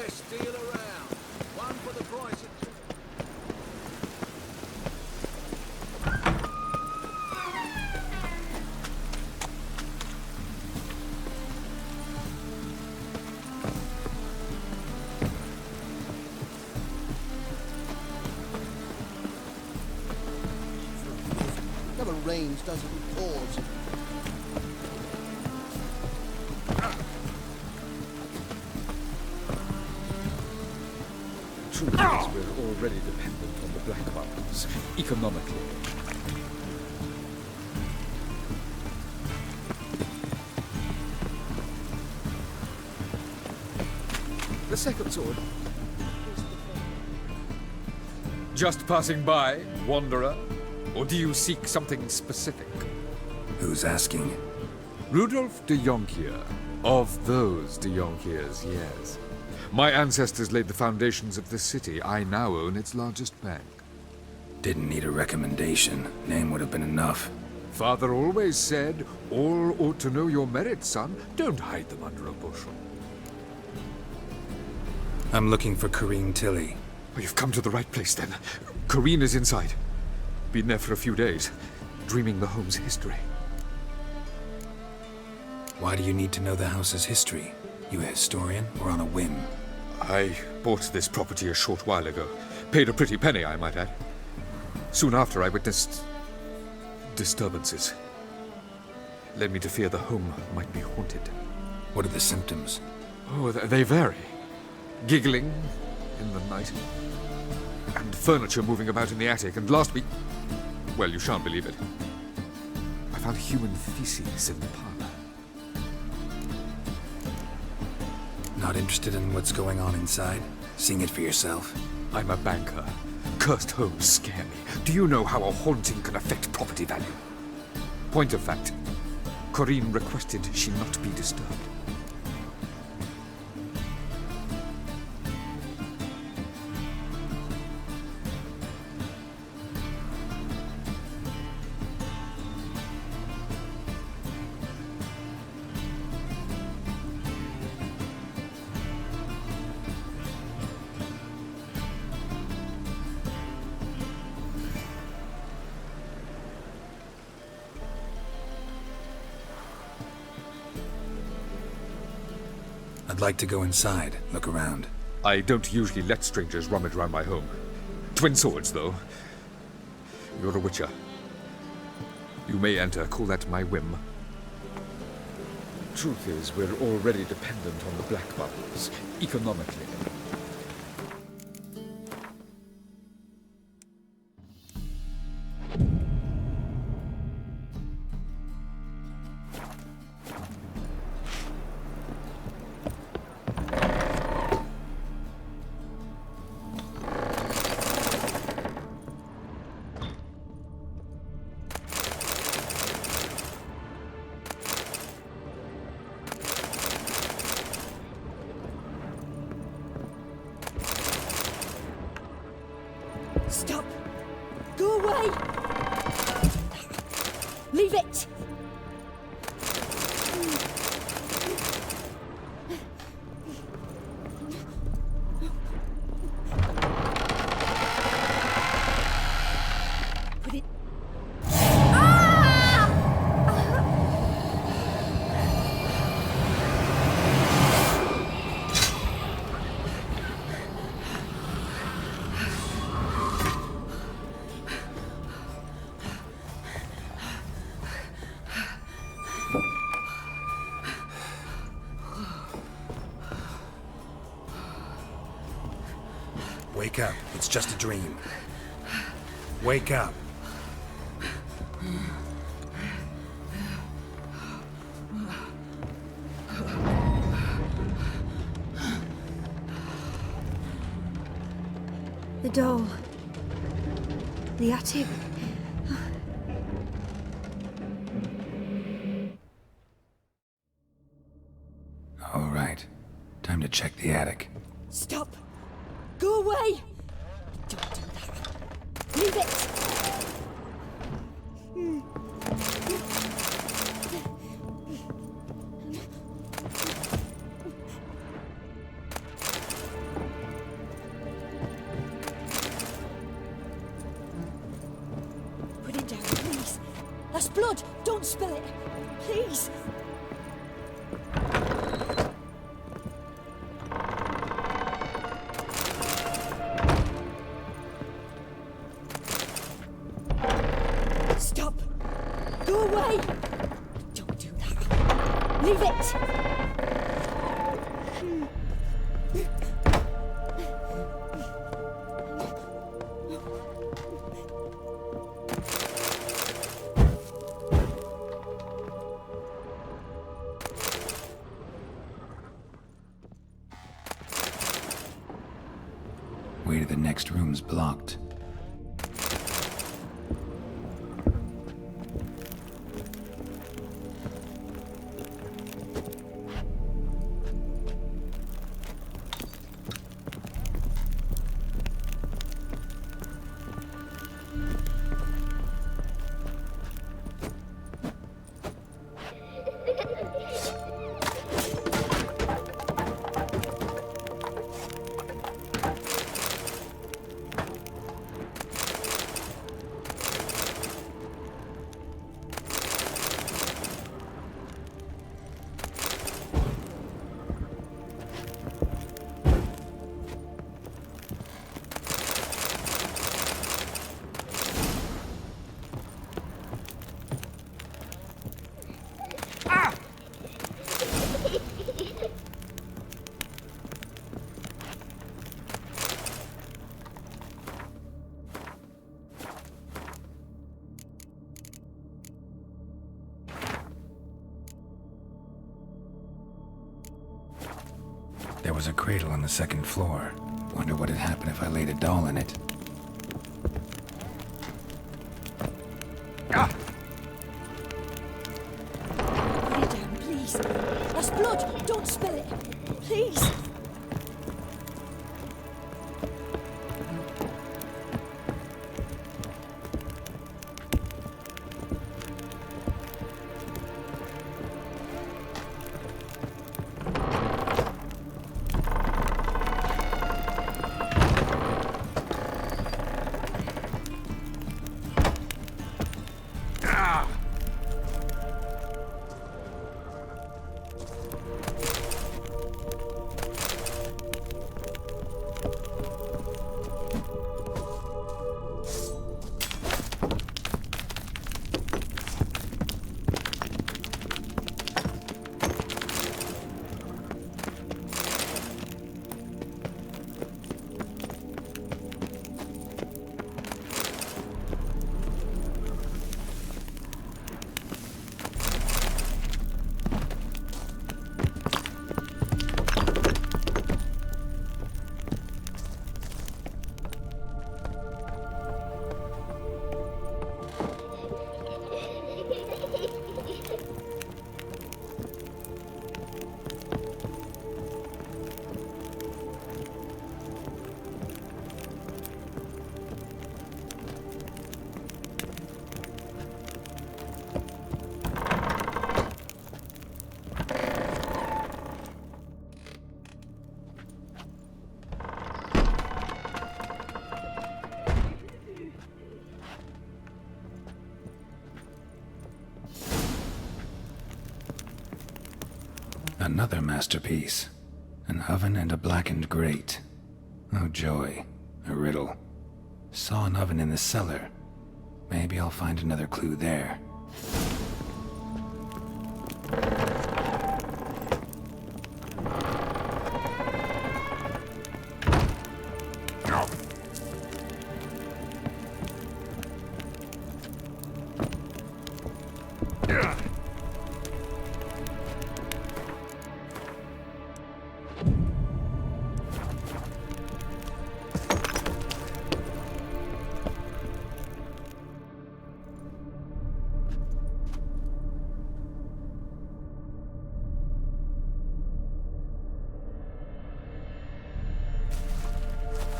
Best deal around. One for the price of two. Never rains, does it? It pours. Truth is, we're already dependent on the black bubbles, economically. The second sword. Just passing by, wanderer? Or do you seek something specific? Who's asking? Rudolf de Jonkier. Of those de Jonkiers, yes. My ancestors laid the foundations of this city. I now own its largest bank. Didn't need a recommendation. Name would have been enough. Father always said, all ought to know your merits, son. Don't hide them under a bushel. I'm looking for Corrine Tilly. Oh, you've come to the right place, then. Corrine is inside. Been there for a few days, dreaming the home's history. Why do you need to know the house's history? You a historian, or on a whim? I bought this property a short while ago. Paid a pretty penny, I might add. Soon after, I witnessed disturbances. Led me to fear the home might be haunted. What are the symptoms? Oh, they vary. Giggling in the night, and furniture moving about in the attic, and last week... Well, you shan't believe it. I found human feces in the parlor. Not interested in what's going on inside? Seeing it for yourself? I'm a banker. Cursed homes scare me. Do you know how a haunting can affect property value? Point of fact, Corrine requested she not be disturbed. I'd like to go inside, look around. I don't usually let strangers rummage around my home. Twin swords, though. You're a witcher. You may enter, call that my whim. Truth is, we're already dependent on the black bubbles, economically. Stop! Go away! Leave it! Put it... Ah! Wake up. It's just a dream. Wake up. The doll. The attic. All right. Time to check the attic. Stop! Go away! Don't do that. Leave it! down, please. That's blood. Don't spill it. Please. Stop. Go away. Don't do that. Leave it. Way to the next room's blocked. There was a cradle on the second floor. Wonder what would happen if I laid a doll in it. Lay down, please. That's blood. Don't spill it. Please. Another masterpiece. An oven and a blackened grate. Oh joy. A riddle. Saw an oven in the cellar. Maybe I'll find another clue there.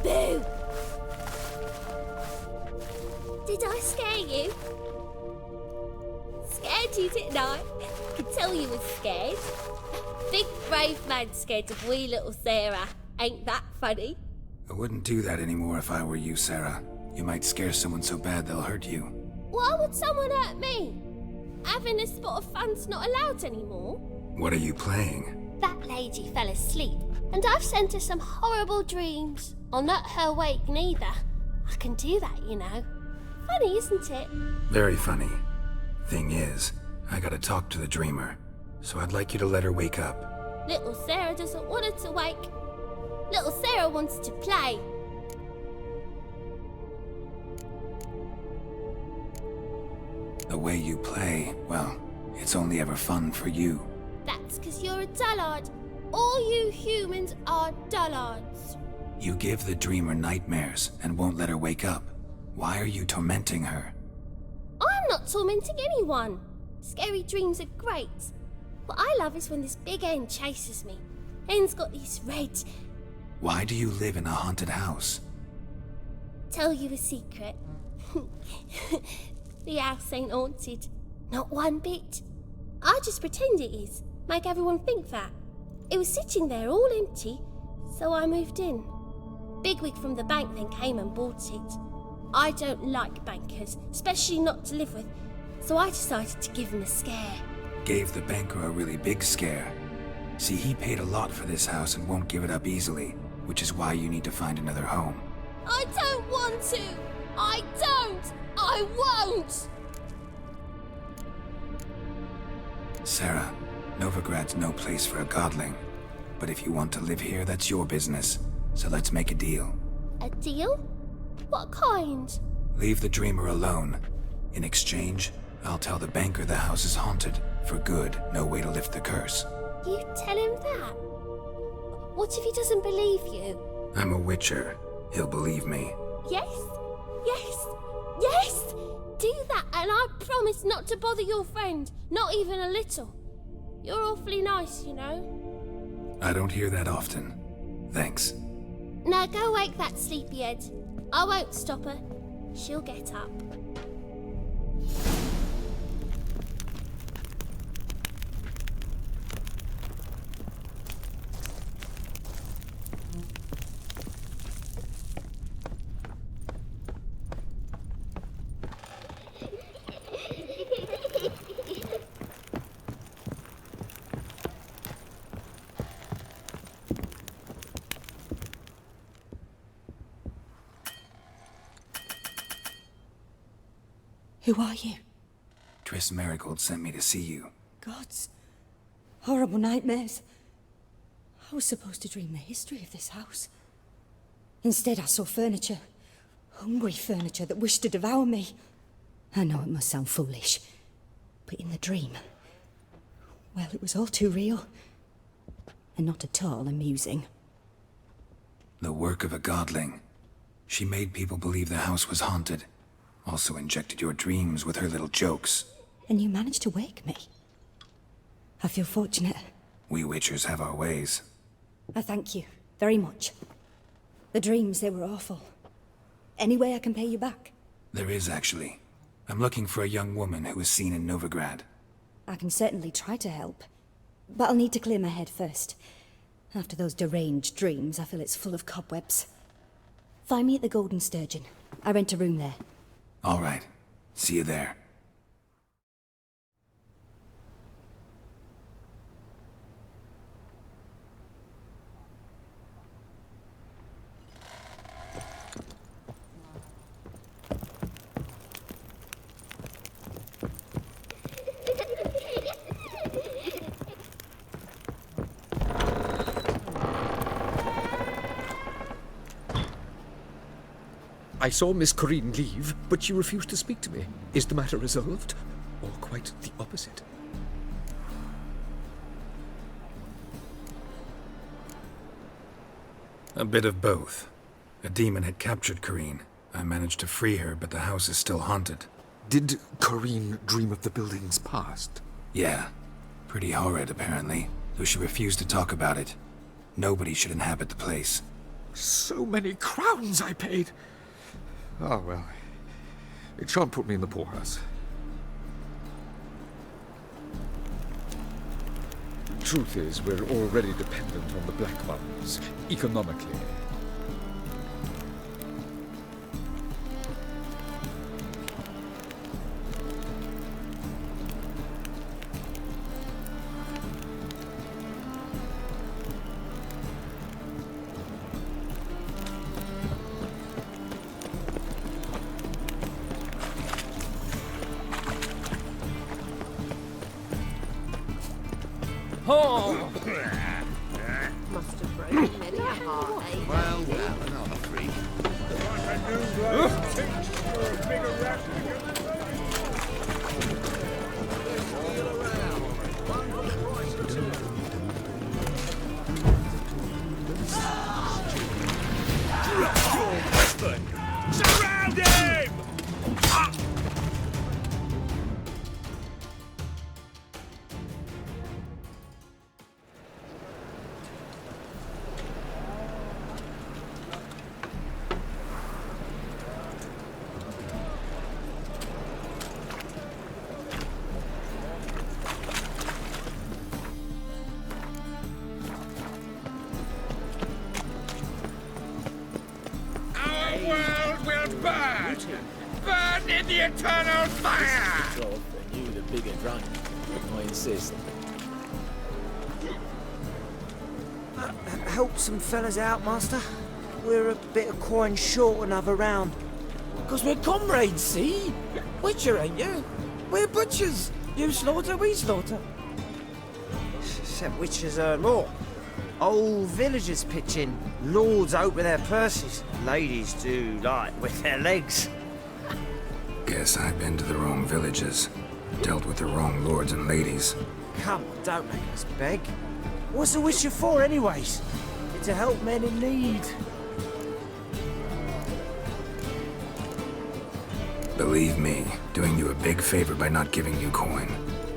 Boo! Did I scare you? Scared you, didn't I? Could tell you was scared. Big brave man scared of wee little Sarah. Ain't that funny? I wouldn't do that anymore if I were you, Sarah. You might scare someone so bad they'll hurt you. Why would someone hurt me? Having a spot of fun's not allowed anymore. What are you playing? That lady fell asleep, and I've sent her some horrible dreams. I'll not her wake neither. I can do that, you know. Funny, isn't it? Very funny. Thing is, I gotta talk to the dreamer, so I'd like you to let her wake up. Little Sarah doesn't want her to wake. Little Sarah wants to play. The way you play, well, it's only ever fun for you. That's because you're a dullard. All you humans are dullards. You give the dreamer nightmares and won't let her wake up. Why are you tormenting her? I'm not tormenting anyone. Scary dreams are great. What I love is when this big hen chases me. Hen's got these red... Why do you live in a haunted house? Tell you a secret. The house ain't haunted. Not one bit. I just pretend it is. Make everyone think that. It was sitting there all empty, so I moved in. Bigwig from the bank then came and bought it. I don't like bankers, especially not to live with, so I decided to give him a scare. Gave the banker a really big scare. See, he paid a lot for this house and won't give it up easily, which is why you need to find another home. I don't want to! I don't! I won't! Sarah, Novigrad's no place for a godling. But if you want to live here, that's your business. So let's make a deal. A deal? What kind? Leave the dreamer alone. In exchange, I'll tell the banker the house is haunted. For good, no way to lift the curse. You tell him that? What if he doesn't believe you? I'm a witcher. He'll believe me. Yes? Yes? Yes! Do that and I promise not to bother your friend. Not even a little. You're awfully nice, you know. I don't hear that often. Thanks. Now go wake that sleepyhead. I won't stop her. She'll get up. Who are you? Triss Marigold sent me to see you. Gods. Horrible nightmares. I was supposed to dream the history of this house. Instead, I saw furniture. Hungry furniture that wished to devour me. I know it must sound foolish, but in the dream, well, it was all too real. And not at all amusing. The work of a godling. She made people believe the house was haunted. Also injected your dreams with her little jokes. And you managed to wake me. I feel fortunate. We witchers have our ways. I thank you very much. The dreams, they were awful. Any way I can pay you back? There is, actually. I'm looking for a young woman who was seen in Novigrad. I can certainly try to help. But I'll need to clear my head first. After those deranged dreams, I feel it's full of cobwebs. Find me at the Golden Sturgeon. I rent a room there. All right. See you there. I saw Miss Corinne leave, but she refused to speak to me. Is the matter resolved? Or quite the opposite? A bit of both. A demon had captured Corinne. I managed to free her, but the house is still haunted. Did Corinne dream of the building's past? Yeah. Pretty horrid, apparently. Though she refused to talk about it. Nobody should inhabit the place. So many crowns I paid! Oh, well. It shan't put me in the poorhouse. Truth is, we're already dependent on the Black Ones, economically. Oh! Must have broken many a heart, eh? Well, another freak. Surround him! Our world will burn! Burn in the eternal fire! Off and you the bigger drunk. I insist. Help some fellas out, Master. We're a bit of coin short another round. 'Cause we're comrades, see? Witcher, ain't you? We're butchers. You slaughter, we slaughter. Except witches earn more. Old villagers pitch in. Lords open their purses. Ladies do like with their legs. Guess I've been to the wrong villages. Dealt with the wrong lords and ladies. Come on, don't make us beg. What's a witcher for, anyways? It's to help men in need. Believe me, doing you a big favor by not giving you coin.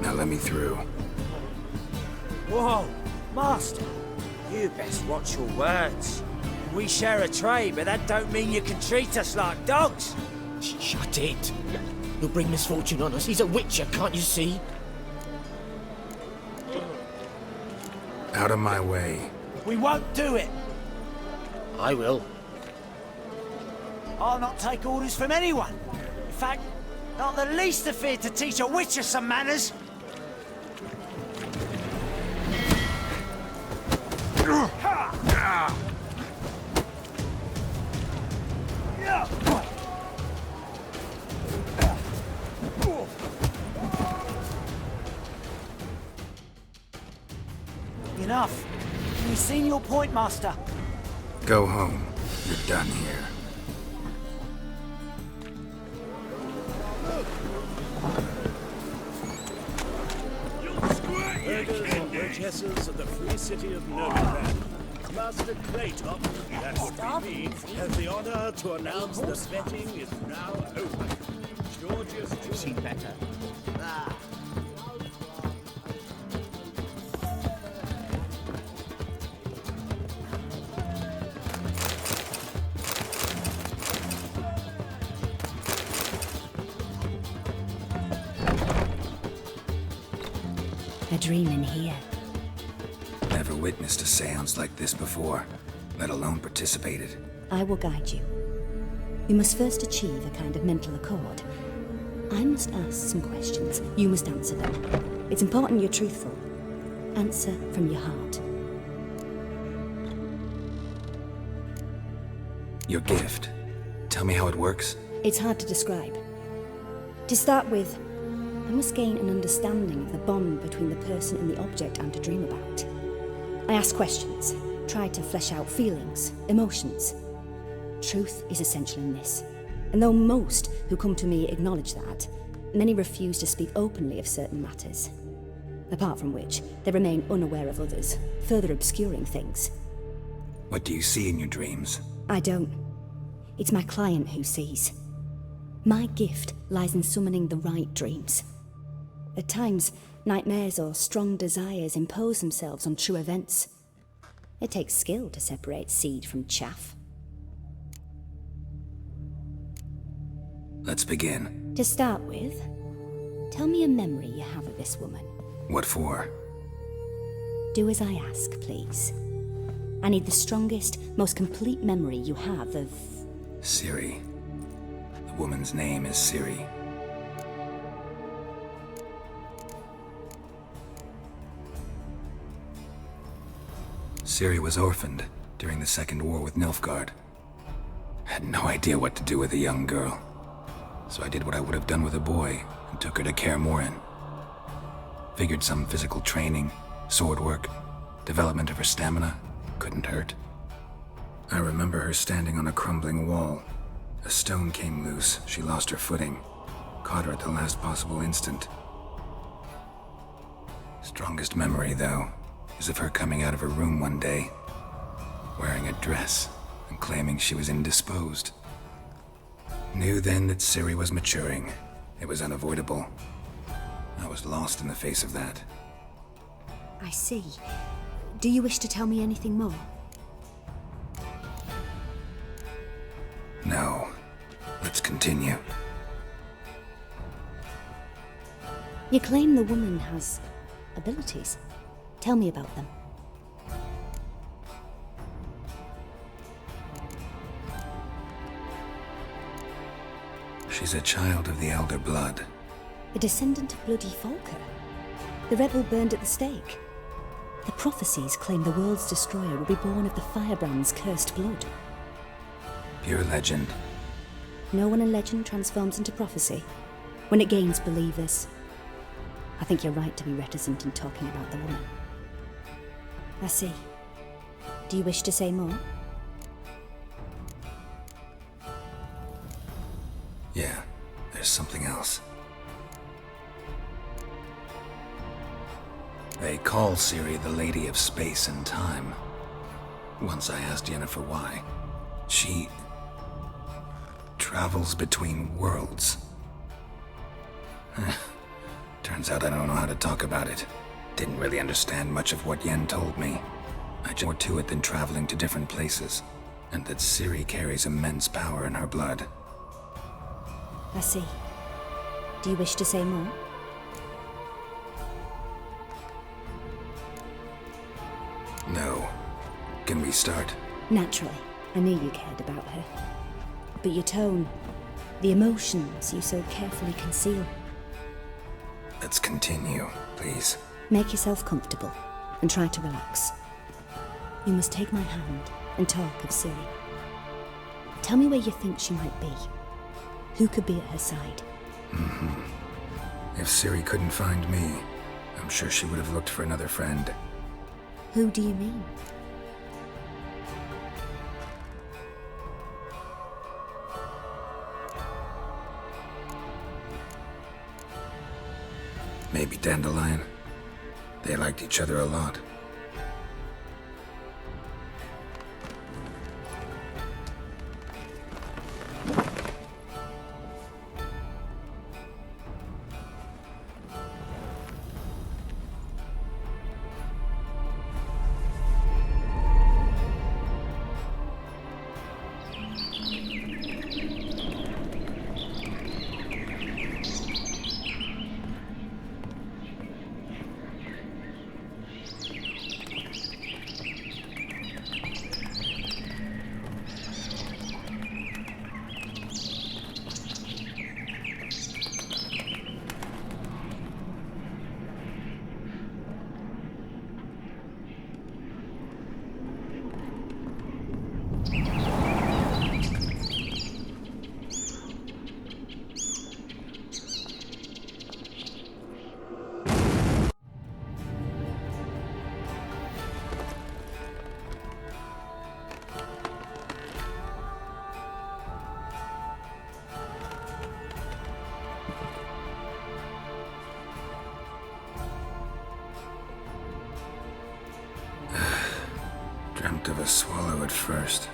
Now let me through. Whoa, Master. You best watch your words. We share a trade, but that don't mean you can treat us like dogs. Shut it. You'll bring misfortune on us. He's a witcher, can't you see? Out of my way. We won't do it. I will. I'll not take orders from anyone. In fact, not the least afeard to teach a witcher some manners. Enough. We've seen your point, Master. Go home. You're done here. Burghers and burgesses of the free city of Novigrad, Master Claytop, that would be me, has the honor to announce the betting is now open. George's seen better. A dream in here. Never witnessed a seance like this before, let alone participated. I will guide you. You must first achieve a kind of mental accord. I must ask some questions. You must answer them. It's important you're truthful. Answer from your heart. Your gift. Tell me how it works. It's hard to describe. To start with, I must gain an understanding of the bond between the person and the object I'm to dream about. I ask questions, try to flesh out feelings, emotions. Truth is essential in this, and though most who come to me acknowledge that, many refuse to speak openly of certain matters. Apart from which, they remain unaware of others, further obscuring things. What do you see in your dreams? I don't. It's my client who sees. My gift lies in summoning the right dreams. At times, nightmares or strong desires impose themselves on true events. It takes skill to separate seed from chaff. Let's begin. To start with, tell me a memory you have of this woman. What for? Do as I ask, please. I need the strongest, most complete memory you have of... Ciri. The woman's name is Ciri. Ciri was orphaned during the Second War with Nilfgaard. Had no idea what to do with a young girl. So I did what I would have done with a boy and took her to Kaer Morhen. Figured some physical training, Sword work, development of her stamina, couldn't hurt. I remember her standing on a crumbling wall. A stone came loose, she lost her footing. Caught her at the last possible instant. Strongest memory, though, is of her coming out of her room one day, wearing a dress and claiming she was indisposed. Knew then that Ciri was maturing. It was unavoidable. I was lost in the face of that. I see. Do you wish to tell me anything more? No. Let's continue. You claim the woman has abilities. Tell me about them. She's a child of the Elder Blood. A descendant of bloody Falker. The rebel burned at the stake. The prophecies claim the world's destroyer will be born of the Firebrand's cursed blood. Pure legend. No one in legend transforms into prophecy when it gains believers. I think you're right to be reticent in talking about the woman. I see. Do you wish to say more? Yeah, there's something else. They call Ciri the Lady of Space and Time. Once I asked Yennefer why. She travels between worlds. Turns out I don't know how to talk about it. Didn't really understand much of what Yen told me. I just more to it than traveling to different places, and that Ciri carries immense power in her blood. I see. Do you wish to say more? No. Can we start? Naturally. I knew you cared about her. But your tone, the emotions you so carefully conceal. Let's continue, please. Make yourself comfortable and try to relax. You must take my hand and talk of Ciri. Tell me where you think she might be. Who could be at her side? If Ciri couldn't find me, I'm sure she would have looked for another friend. Who do you mean? Maybe Dandelion. They liked each other a lot. Dreamt of a swallow at first.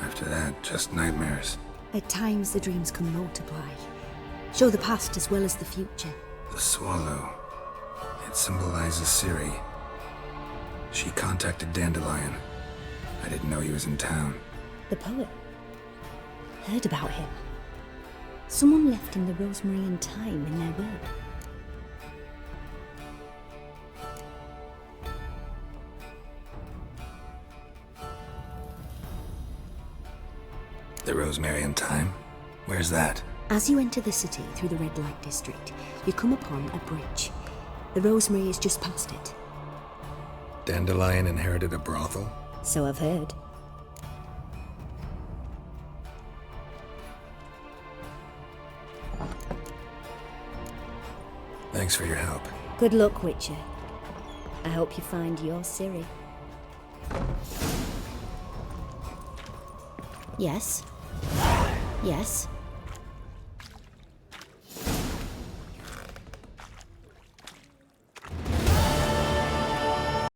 After that, just nightmares. At times the dreams can multiply. Show the past as well as the future. The swallow. It symbolizes Ciri. She contacted Dandelion. I didn't know he was in town. The poet. Heard about him. Someone left him the rosemary and thyme in their will. The rosemary and thyme? Where's that? As you enter the city through the red light district, you come upon a bridge. The rosemary is just past it. Dandelion inherited a brothel? So I've heard. Thanks for your help. Good luck, Witcher. I hope you find your Ciri. Yes? Yes?